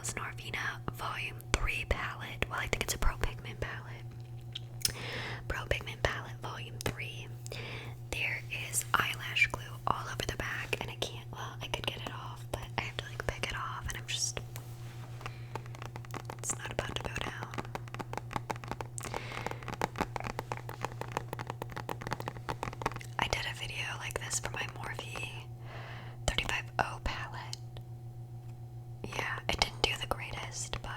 ABH Norvina Volume 3 palette. Well, I think it's a Pro Pigment palette. Pro Pigment palette Volume 3. There is eyelash glue all over the back, and I can't, well, I could get it off, but I have to like pick it off, and I'm just, it's not about to go down. I did a video like this for my Morphe 35O palette. Yeah, it didn't do the greatest, but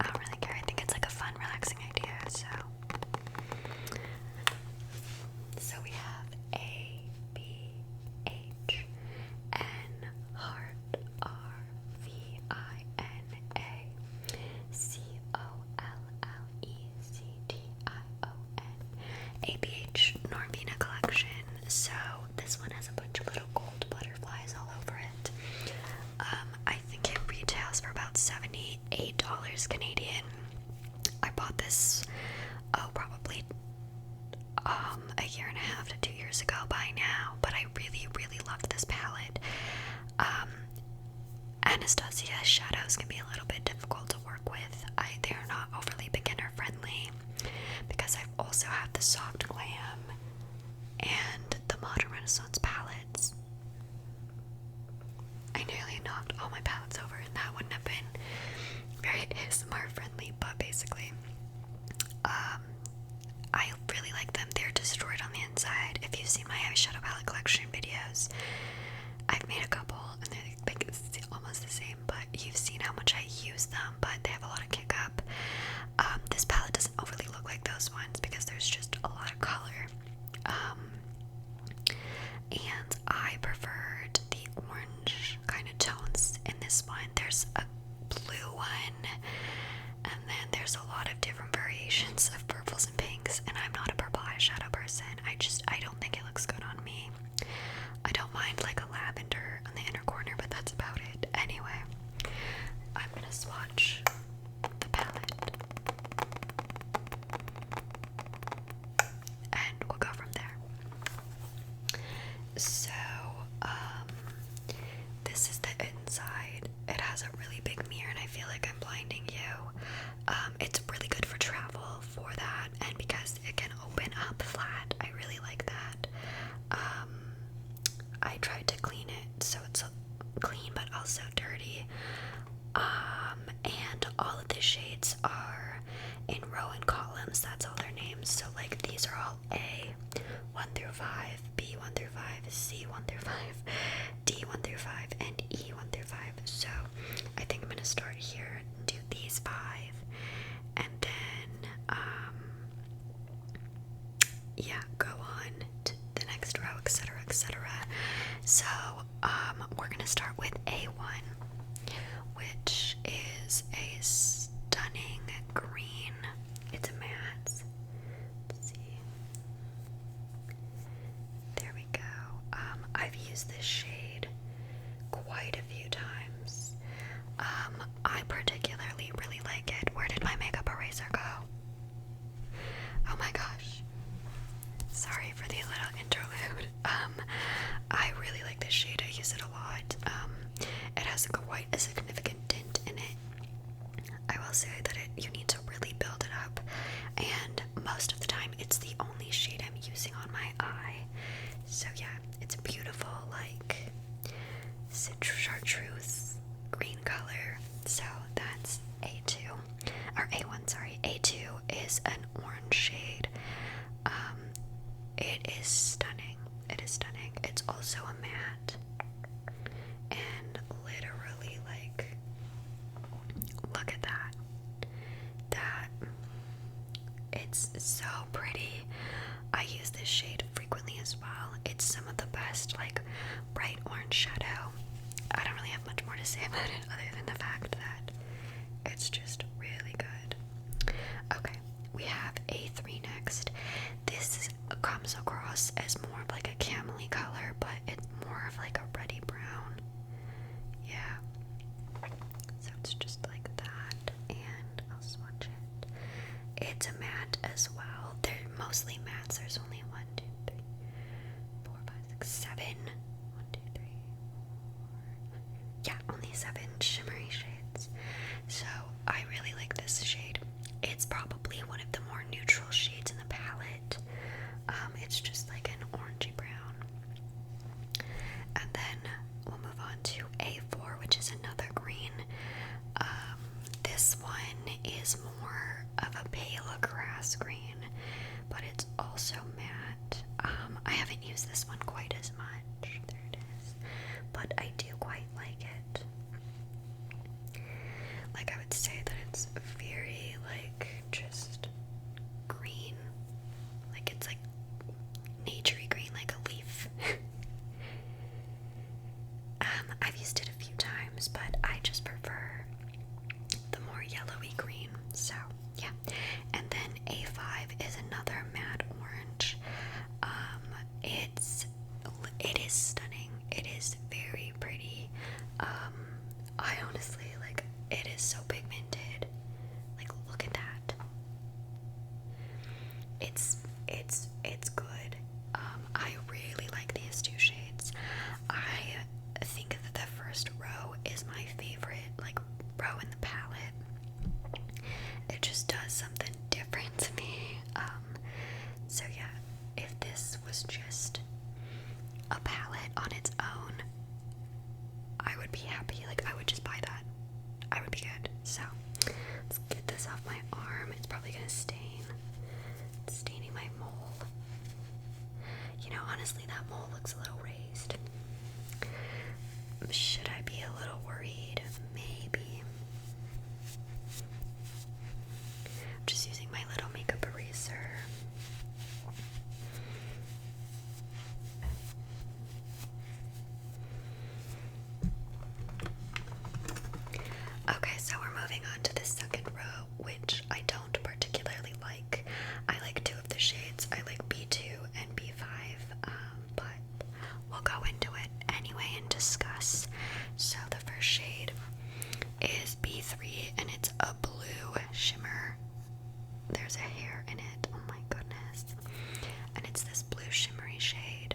I don't really care. I think it's like a fun, relaxing idea, so we have ABH N heart RVINA COLLECTION ABH Norvina Collection. So this one has a bunch of little gold butterflies all over it. I think it retails for about $78 Canadian. I bought this probably a year and a half to 2 years ago by now, but I really, really loved this palette. Anastasia shadows can be a little bit difficult to work with. They're not overly beginner friendly because I've also had the Soft Glam and the Modern Renaissance palettes. I nearly knocked all my palettes over, and that wouldn't have been very ASMR friendly, but basically, I really like them. They're destroyed on the inside. If you've seen my eyeshadow palette collection videos, I've made a couple, and they're like almost the same, but you've seen how much I use them, but they have a lot of kick up. This palette doesn't overly look like those ones because there's just a lot of color. And I preferred the orange kind of tones in this one. There's a blue one, and then there's a lot of different variations of purples and pinks, and I'm not a purple eyeshadow person. I don't think it looks good on me. I don't mind like a lavender on the inner corner, but that's about it. Anyway, I'm gonna swatch the palette, and we'll go from there. So, this is the inside. It has a really big mirror, and I feel like I'm blinding you. It's really good for travel for that, and because it can open up flat, I really like that. I tried to clean it so it's clean but also dirty. And all of the shades are in row and columns. That's all their names. So like these are all A 1 through 5, B 1 through 5, C 1 through 5, D 1 through 5, and E 1 through 5. So I think I'm gonna start here and do these 5, and then yeah, go on to the next row, etc., etc. So we're gonna start with A1, which is a stunning green. It's a matte. Let's see. There we go. I've used this shade quite a few times. I particularly really like it. Where did my makeup eraser go? Oh my gosh. Sorry for the little interlude. I really like this shade. I use it a lot. It has quite a significant tint in it. I will say that you need to really build it up, and most of the time it's the only shade I'm using on my eye. So yeah, it's a beautiful like chartreuse green color. So that's A2 or A1. Sorry, A2 is an orange shade. It is stunning. It is stunning. It's also a matte, and literally like, look at that. It's so pretty. I use this shade frequently as well. It's some of the best like bright orange shadow. I don't really have much more to say about it other than the fact that it's just really good. Okay, we have A3 next. This comes across as more of like a camely color, but it's more of like a reddy brown. Yeah. So it's just like that, and I'll swatch it. It's a matte as well. They're mostly mattes. There's only 1, 2, 3, 4, 5, 6, 7. 1, 2, 3, 4. Yeah, only 7 shimmery shades. So I really like this shade. It's probably one of the more neutral shades in the palette. It's just like an orangey brown. And then we'll move on to A4, which is another green. This one is more of a pale grass green, but it's also matte. I haven't used this one quite as much. There it is. But I do quite like it. Like, I would say that it's very, like, just green. Like, it's like naturey green, like a leaf. I've used it a few times, but I just prefer the more yellowy green. So, yeah. And then A5 is another matte orange. It is stunning. It is very pretty. I honestly, like, it is so pigmented. Like, look at that. It's good. I really like these two shades. I think that the first row is my favorite, like, row in the palette. It just does something different to me. So yeah, if this was just a palette on its own, I would be happy. Like, I would just buy that. I would be good. So let's get this off my arm. It's probably gonna stain. It's staining my mole. You know, honestly, that mole looks a little raised. Should I be a little worried? Maybe. I'm just using my little makeup eraser. Okay, so we're moving on to the second row, which I don't particularly like. I like two of the shades. I like B2 and B5, but we'll go into it anyway and discuss. So the first shade is B3, and it's a blue shimmer. There's a hair in it. Oh my goodness. And it's this blue shimmery shade.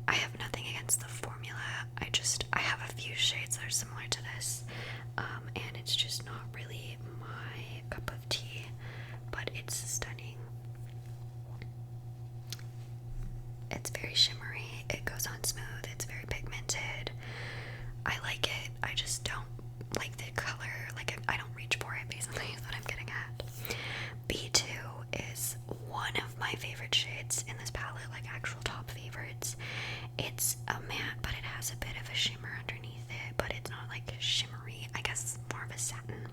I have nothing against the formula. I have a few shades that are similar to this. And it's just not really my cup of tea, but it's stunning. It's very shimmery. It goes on smooth. It's very pigmented. I like it. I just don't like the color. Like, I don't reach for it, basically, is what I'm getting at. B2 is one of my favorite shades in this palette, like actual top favorites. It's a matte, but it has a bit of a shimmer underneath it, but it's not like shimmery. I guess it's more of a satin.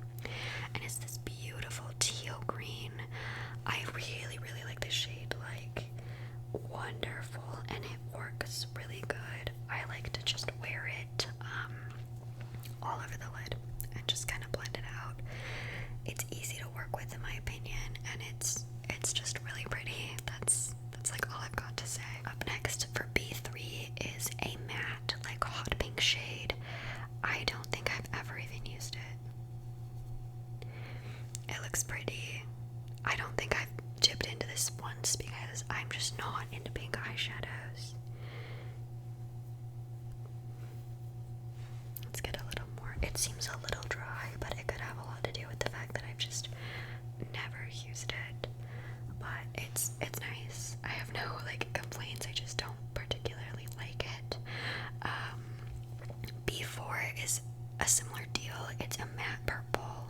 And it's this beautiful teal green. I really, really like this shade. Like, wonderful. And it works really good. I like to just wear it all over the lid and just kind of blend it out. It's easy to work with, in my opinion, and it's just really pretty. That's like all I've got to say. Up next for B3 is a matte, like hot pink shade. I don't think I've ever even used it. It looks pretty. I don't think I've dipped into this once because I'm just not into pink eyeshadows. Let's get a little more. It seems a little dry, but it could have a lot to do with the fact that I've just never used it. But it's nice. I have no like complaints. I just don't particularly like it. B4 is a similar deal. It's a matte purple.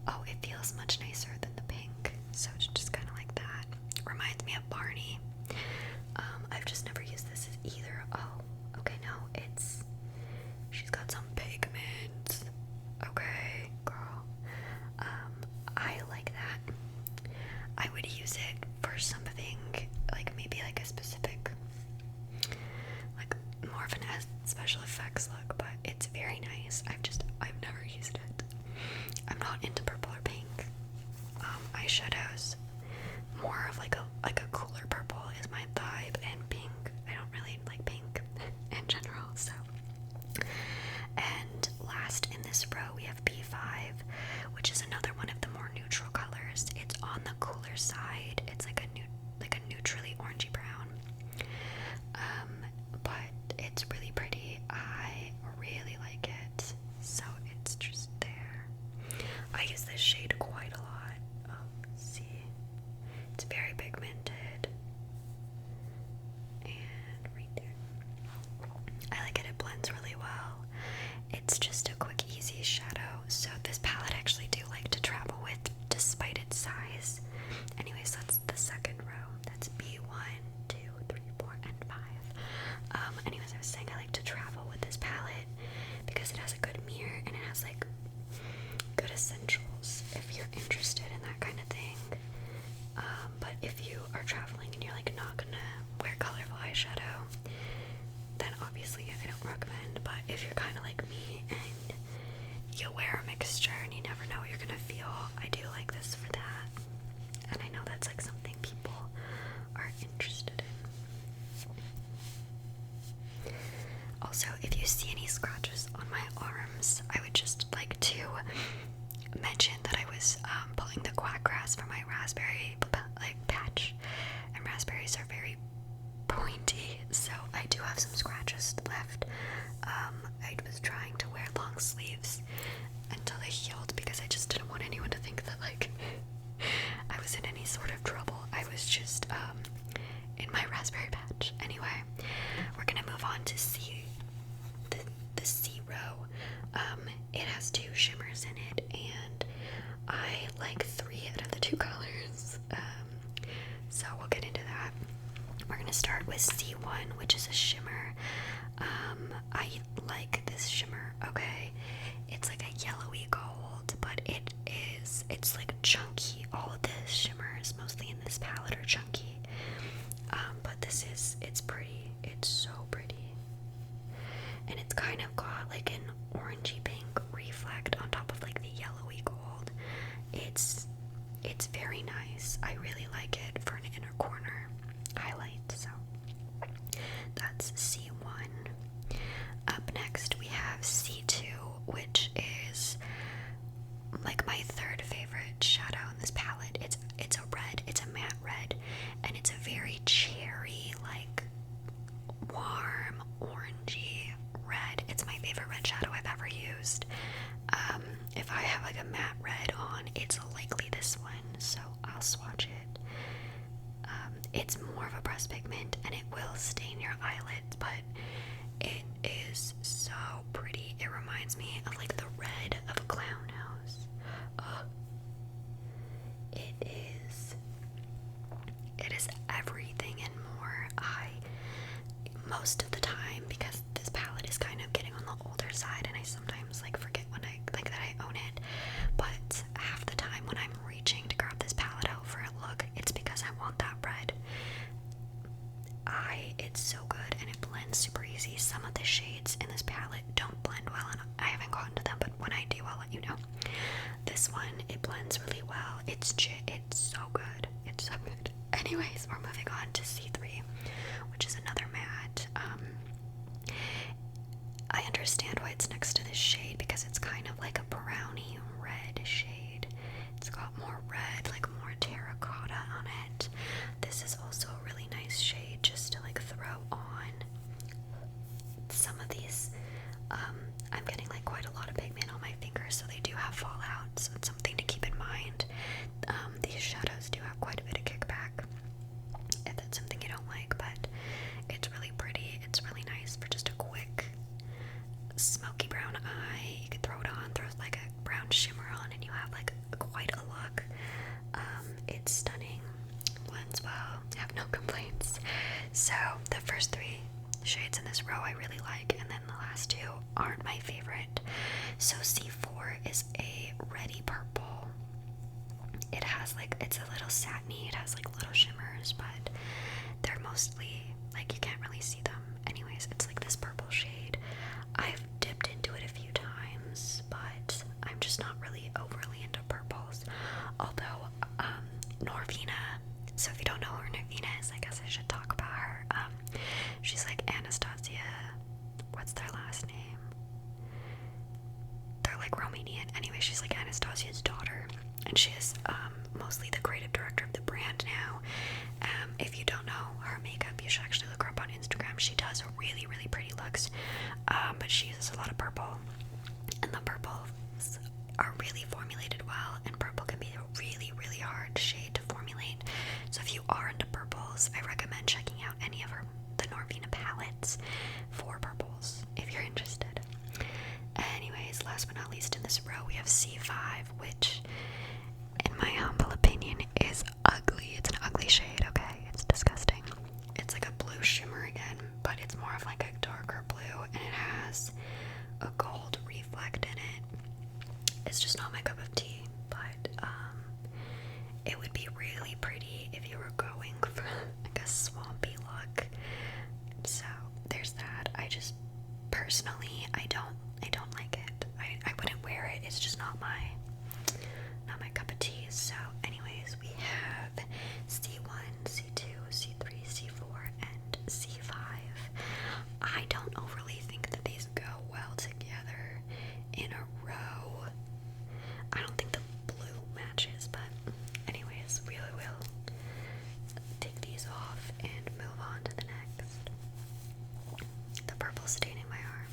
Oh, it feels much nicer than the pink. So it's just kind of like that. Reminds me of Barney. I've just never used this either. Oh, okay, no, she's got some pigment. Okay, girl. I like that. I would use it for something, like maybe like a specific, like more of an special effects look, but it's very nice. I've never used it. I'm not into purple or pink. Eyeshadows, more of like a cooler purple is my vibe, and pink, I don't really like pink in general, so. And last in this row we have B5, which is another one of the more neutral colors. It's on the cooler side. It's like a neutrally orangey brown. But it's really pretty. I really like it. So it's just use this shade quite a lot. Let's see. It's very pigmented. And right there. I like it, it blends really well. It's just a quick, easy shadow. So this palette I actually do like to travel with despite its size. Anyways, that's the second row. That's B1, 2, 3, 4, and 5. Anyways, I was saying I like to travel with this palette because it has a good mirror and it has like good essentials if you're interested in that kind of thing. But if you are traveling and you're like not gonna wear colorful eyeshadow, then obviously I don't recommend. But if you're kind of like me and you wear a mixture and you never know what you're gonna feel, I do like this for that. And I know that's like something people are interested in. Also, if you see any scratches on my arms, I would just like to mention that I was pulling the quack grass for my raspberry patch, and raspberries are very pointy, so I do have some scratches left. I was trying to wear long sleeves until they healed because I just didn't want anyone to think that like I was in any sort of trouble. I was just in my raspberry patch. Anyway, we're gonna move on to C, the C row. It has 2 shimmers in it, and I like 3 out of the 2 colors. So we'll get into that. We're gonna start with C1, which is a shimmer. I like this shimmer, okay? It's like a yellowy gold, but it's like chunky. All of the shimmers, mostly in this palette, are chunky. But it's pretty. It's so pretty. And it's kind of got like an orangey pink reflect on top of like the yellowy gold. It's very nice. I really like it for an inner corner highlight. So that's C1. Up next we have C2, which is like my third favorite shadow in this palette. It's a red, it's a matte red, and it's a very cherry, like warm, orangey red. It's my favorite red shadow I've ever used. If I have like a matte red on, it's likely this one, so I'll swatch it. It's more of a pressed pigment and it will stain your eyelids, but it is so pretty. It reminds me of like the red of a clown nose. It is everything and more. Most of the time, because this palette is kind of getting on the older side and I sometimes like forget when I like that I own it, but half the time when I'm reaching to grab this palette out for a look, it's because I want that red. It's so good and it blends super easy. Some of the shades in this palette don't blend well and I haven't gotten to them, but when I do, I'll let you know. This one, it blends really well. It's so good. It's so good. Anyways, we're moving on to C3, which is another matte. I understand why it's next to this shade because it's kind of like a brownie red shade. It's got more red, like more terracotta on it. This is also a really nice shade just to like throw on. Some of these, I'm getting like quite a lot of pigment on my fingers, so they do have fallout, so it's something to keep in mind. These shadows do have quite a bit of kickback, if that's something you don't like, but it's really pretty. It's really nice for just a quick smoky brown eye. You could throw it on, throw like a brown shimmer on, and you have like quite a look. It's stunning. Blends well. I have no complaints. So the first 3 shades in this row I really like, and then the last 2 aren't my favorite. So C4 is a reddy purple. It has like, it's a little satiny, it has like little shimmers, but they're mostly like, you can't really see them. Anyways, it's like this purple shade. I've dipped into it a few times, but I'm just not really overly into purples. Although Norvina, so if you don't know who Norvina is, I guess I should talk about her. She's like Anastasia, what's their last name? They're like Romanian. Anyway, she's like Anastasia's daughter, and she is mostly the creative director of the brand now. If you don't know her makeup, you should actually look her up on Instagram. She does really, really pretty looks, but she uses a lot of purple, and the purples are really formulated well, and purple can be a really, really hard shade to formulate. So if you are into purples, I recommend checking out any of the Norvina palettes for purples if you're interested. Anyways, last but not least in this row, we have C5, which, in my humble opinion, is ugly. It's an ugly shade, okay? It's disgusting. It's like a blue shimmer again, but it's more of like a darker blue, and it has a gold reflect in it. It's just not my cup of tea, but it would be really pretty if you were going for like a swampy look. So there's that. I just personally, I don't like it. I wouldn't wear it. It's just not my cup of tea. So anyways, we have C1, C2, C3, C4, and C5. I don't overly think that these go well together in a row. I don't think the blue matches, but anyways, we will take these off and move on to the next. The purple staining my arm.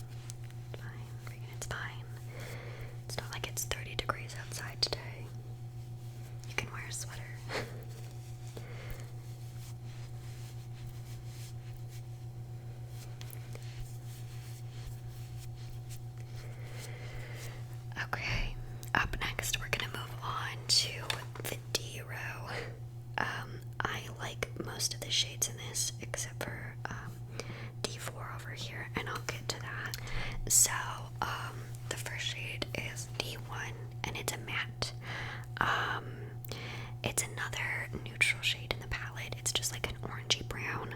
Fine, Regan, it's fine. It's not like it's 30 degrees outside today. You can wear a sweater. Okay, up next we're gonna move on to the D row. I like most of the shades in this except for D4 over here, and I'll get to that. So, the first shade is D1, and it's a matte. It's another neutral shade in the palette. It's just like an orangey brown.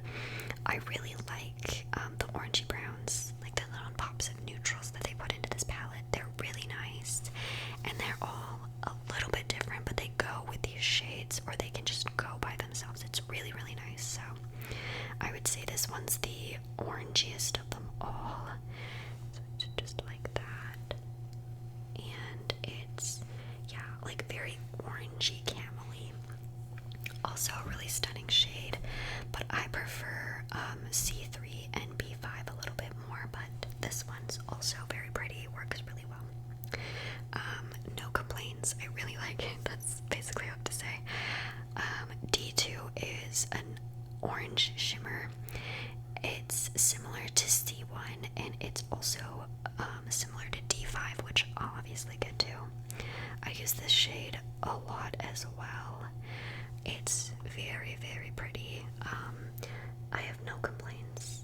I really like the orangey browns, like the little pops of neutrals that they put into this palette. They're really nice, and they're all a little bit different, but they go with these shades, or they can just go by themselves. It's really, really nice. So I would say this one's the orangiest of them all. So it's just like that. And it's, yeah, like very orangey camely. Also a really stunning shade, but I prefer C3 and B5 a little bit more, but this one's also very pretty, works really well. No complaints, I really like it. That's basically what I have to say. D2 is an orange shimmer. It's similar to C1, and it's also similar to D5, which I'll obviously get to. I use this shade a lot as well. It's very, very pretty. I have no complaints.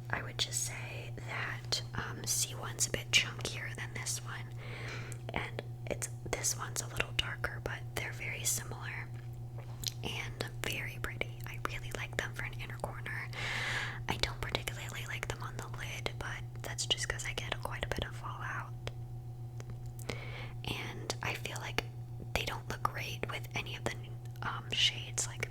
I would just say that C1's a bit chunkier than this one, and this one's a little darker, but they're very similar and very pretty. I really like them for an inner corner. I don't particularly like them on the lid, but that's just because I get quite a bit of fallout. And I feel like they don't look great with any of the shades, like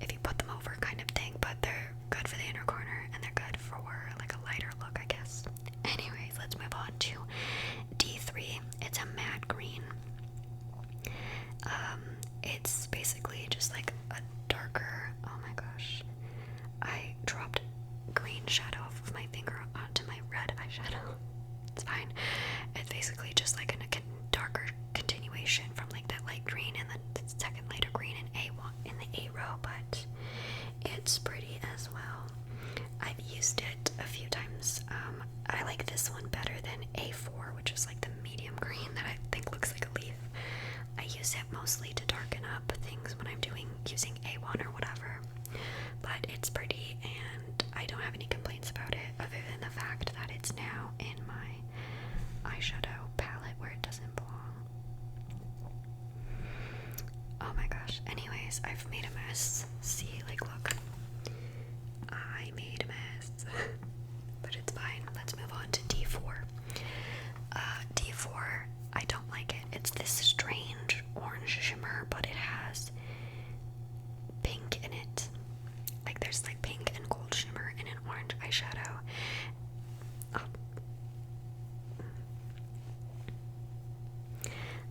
if you put them over kind of thing, but they're good for the inner corner and they're good for like a lighter look, I guess. Anyways, let's move on to D3. It's a matte green. It's basically just like a darker, oh my gosh, I dropped green shadow off of my finger onto my red eyeshadow. It's fine. It's basically just like a darker continuation from like that light green and then the second lighter green in A1 in the A row, but it's pretty as well. I've used it a few times. I like this one better than A4, which is like the medium green that I think looks like a leaf. I use it mostly to darken up things when I'm using A1 or whatever, but it's pretty and I don't have any complaints about it other than the fact that it's now in my eyeshadow palette where it doesn't belong. Oh my gosh. Anyways, I've made a mess. See, like, look. I made a mess. But it's fine. Let's move on to D4. D4, I don't like it. It's this strange orange shimmer, but it has pink in it. Like, there's like pink and gold shimmer in an orange eyeshadow.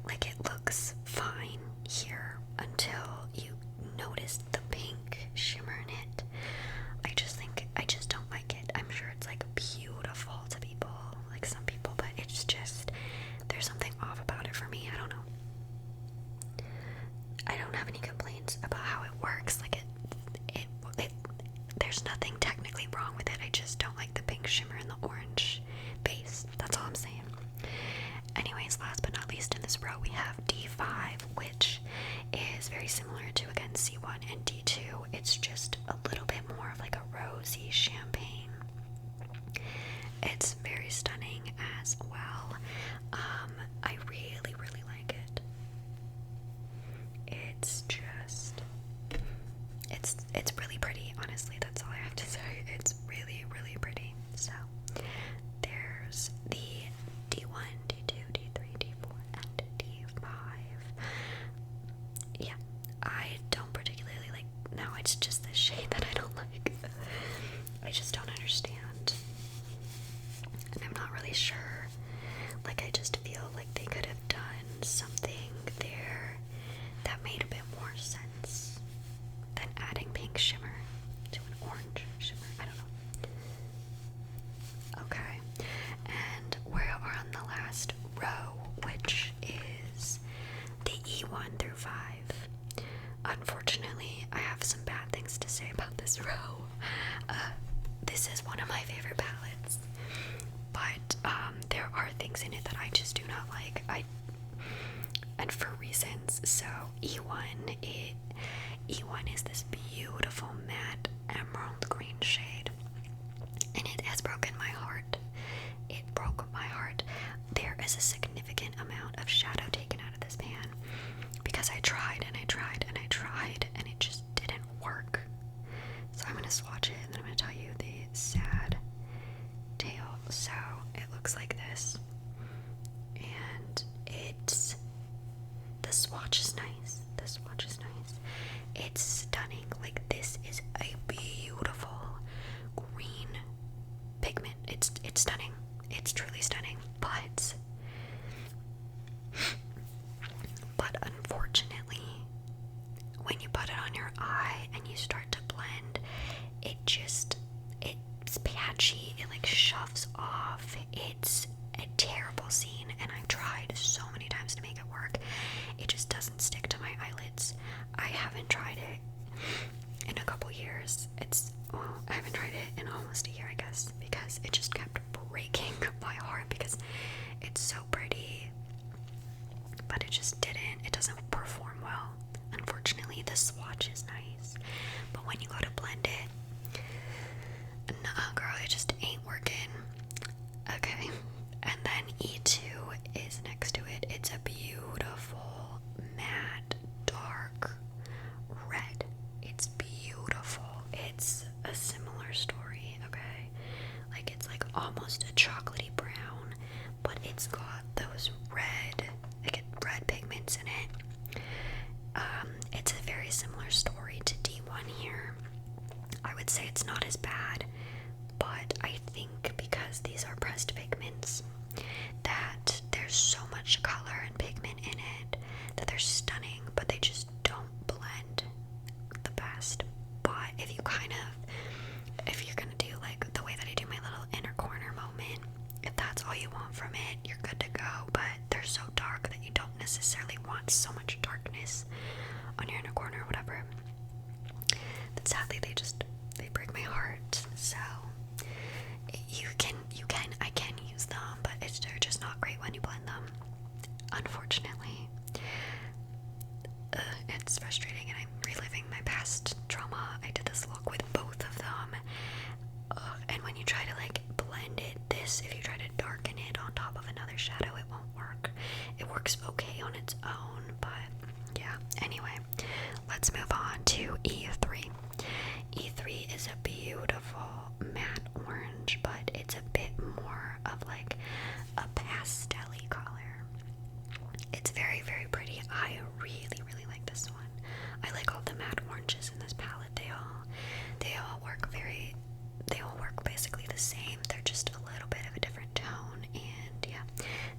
Like, it looks fine here until you notice the pink shimmer in it. I just don't like it. I'm sure it's like beautiful to people, like some people, but it's just, there's something anyways, last but not least in this row, we have D5, which is very similar to, again, C1 and D2. It's just a little bit more of like a rosy champagne. It's very stunning as well. I really, really like it. It's just, it's really pretty, honestly. That's all I have to say. It's really, really pretty. So, there's the D1, D2, D3, D4, and D5. Yeah, I don't particularly like, no, it's just this shade that I don't like. I just don't understand. And I'm not really sure. Like, I just feel like they could have done something there that made a bit more sense than adding pink shimmer to an orange shimmer. I don't know. Okay, and we are on the last row, which is the E1 through 5. Unfortunately, I have some bad things to say about this row. This is one of my favorite palettes, but there are things in it that I just do not like. And for reasons. So E1 is this beautiful matte emerald green shade, and it has broken my heart. It broke my heart. There is a significant amount of shadow taken out of this pan because I tried and I tried and I tried and it just didn't work. So I'm gonna swatch it and then I'm gonna tell you the sad tale. So it looks like this, and the swatch is nice. The swatch is nice. It's stunning. Like, this is a beautiful green pigment. It's stunning. It's truly stunning. But unfortunately, when you put it on your eye and you start to blend, it's patchy. It like shoves off. It's a terrible scene, and I've tried so many times to make it work. It just doesn't stick to my eyelids. I haven't tried it in a couple years. I haven't tried it in almost a year, I guess, because it just kept breaking my heart because it's so pretty, but it doesn't perform well. Unfortunately, the swatch is nice, but when you go to blend it, nah, girl, it just ain't working. Okay, and then E2 is next to it. It's a beautiful matte dark red. It's beautiful. It's a similar story, okay? Like, it's like almost a chocolatey brown, but it's got those red pigments in it. It's a very similar story to D1 here. I would say it's not as bad, but I think because these are pressed pigments, that there's so much color and pigment in it that they're stunning, but they just don't blend the best. But if you're gonna do like the way that I do my little inner corner moment, if that's all you want from it, you're good to go. But they're so dark that you don't necessarily want so much darkness on your inner corner or whatever. But sadly, they break my heart. So I can use them, but they're just not great when you blend them, unfortunately. It's frustrating, and I'm reliving my past trauma. I did this look with both of them, and when you try to like blend it, if you try to darken it on top of another shadow, it won't work. It works okay on its own, but yeah. Anyway, let's move on to E3. E3 is a beautiful matte orange, but it's a bit more of like a pastel-y color. It's very, very pretty. I really, really like this one. I like all the matte oranges in this palette. They all work basically the same. They're just a little bit of a different tone, and yeah,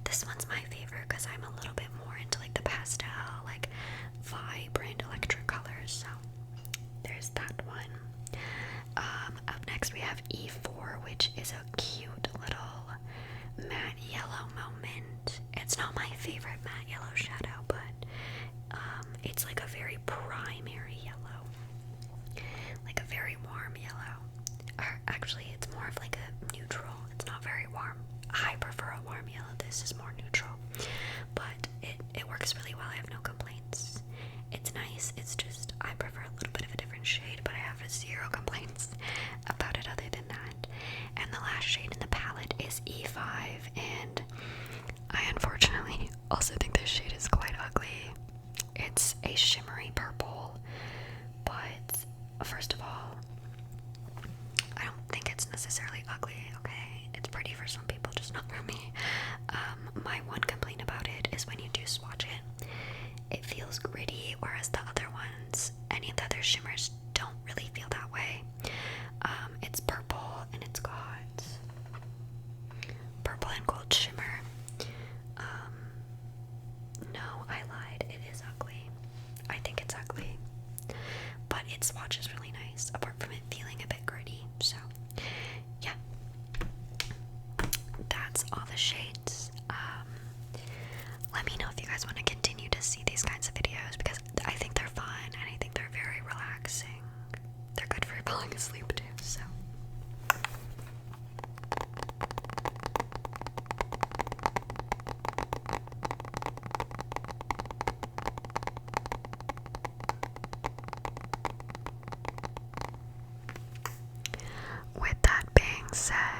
this one's my favorite because I'm a little bit more into like the pastel, like vibrant electric colors. So there's that one. Up next we have E4, which is a cute little matte yellow moment. It's not my favorite matte yellow shadow, but it's like a very primary yellow, like a very warm yellow. Or actually, it's more of like a neutral. It's not very warm. I prefer a warm yellow. This is more neutral. My one complaint about it is when you do swatch it feels gritty, whereas the other ones, any of the other shimmers, don't really feel that way. It's purple and it's got purple and gold shimmer. No, I lied. It is ugly. I think it's ugly. But its swatch is really nice, apart from it feeling a bit gritty. So, yeah. That's all the shades. Let me know if you guys want to continue to see these kinds of videos, because I think they're fun and I think they're very relaxing. They're good for falling asleep too, so. With that being said,